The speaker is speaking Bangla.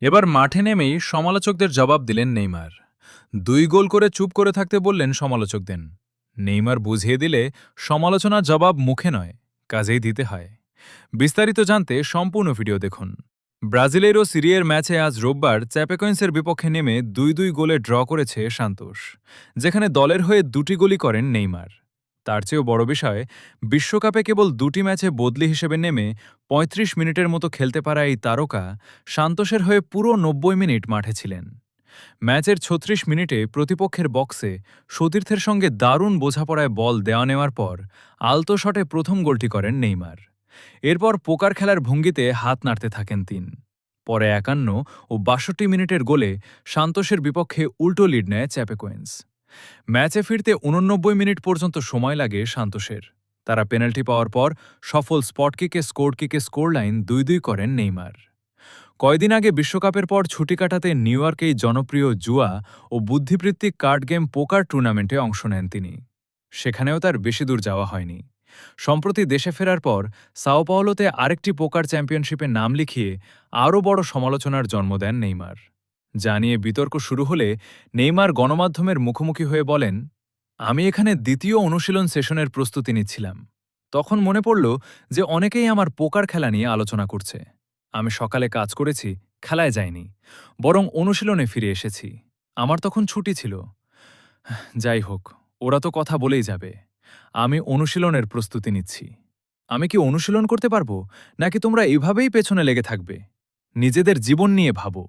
এবার মাঠে নেমেই সমালোচকদের জবাব দিলেন নেইমার। 2 গোল করে চুপ করে থাকতে বললেন সমালোচকদের। নেইমার বুঝিয়ে দিলে সমালোচনার জবাব মুখে নয়, কাজেই দিতে হয়। বিস্তারিত জানতে সম্পূর্ণ ভিডিও দেখুন। ব্রাজিলের ও সিরিয়ার ম্যাচে আজ রোববার চ্যাপেকয়েন্সের বিপক্ষে নেমে 2-2 গোলে ড্র করেছে সান্তোস, যেখানে দলের হয়ে 2টি গোলই করেন নেইমার। তার চেয়েও বড় বিষয়, বিশ্বকাপে কেবল 2টি ম্যাচে বদলি হিসেবে নেমে ৩৫ মিনিটের মতো খেলতে পারা এই তারকা সান্তোসের হয়ে পুরো ৯০ মিনিট মাঠে ছিলেন। ম্যাচের ৩৬ মিনিটে প্রতিপক্ষের বক্সে সতীর্থের সঙ্গে দারুণ বোঝাপড়ায় বল দেওয়া নেওয়ার পর আলতো শটে প্রথম গোলটি করেন নেইমার। এরপর পোকার খেলার ভঙ্গিতে হাত নাড়তে থাকেন তিনি। পরে ৫১ ও ৬২ মিনিটের গোলে সান্তোসের বিপক্ষে উল্টো লিড নেয় চ্যাপেকোয়েন্স। ম্যাচে ফিরতে ৮৯ মিনিট পর্যন্ত সময় লাগে সান্তোসের। তারা পেনাল্টি পাওয়ার পর সফল স্পট কিকে স্কোর লাইন ২-২ করেন নেইমার। কয়দিন আগে বিশ্বকাপের পর ছুটি কাটাতে নিউ ইয়র্কেই জনপ্রিয় জুয়া ও বুদ্ধিবৃত্তিক কার্ড গেম পোকার টুর্নামেন্টে অংশ নেন তিনি। সেখানেও তার বেশি দূর যাওয়া হয়নি। সম্প্রতি দেশে ফেরার পর সাও পাওলোতে আরেকটি পোকার চ্যাম্পিয়নশিপে নাম লিখিয়ে আরও বড় সমালোচনার জন্ম দেন নেইমার। যা নিয়ে বিতর্ক শুরু হলে নেইমার গণমাধ্যমের মুখোমুখি হয়ে বলেন, আমি এখানে দ্বিতীয় অনুশীলন সেশনের প্রস্তুতি নিচ্ছিলাম। তখন মনে পড়ল যে অনেকেই আমার পোকার খেলা নিয়ে আলোচনা করছে। আমি সকালে কাজ করেছি, খেলায় যাইনি, বরং অনুশীলনে ফিরে এসেছি। আমার তখন ছুটি ছিল। যাই হোক, ওরা তো কথা বলেই যাবে। আমি অনুশীলনের প্রস্তুতি নিচ্ছি। আমি কি অনুশীলন করতে পারবো, নাকি তোমরা এভাবেই পেছনে লেগে থাকবে? নিজেদের জীবন নিয়ে ভাবো।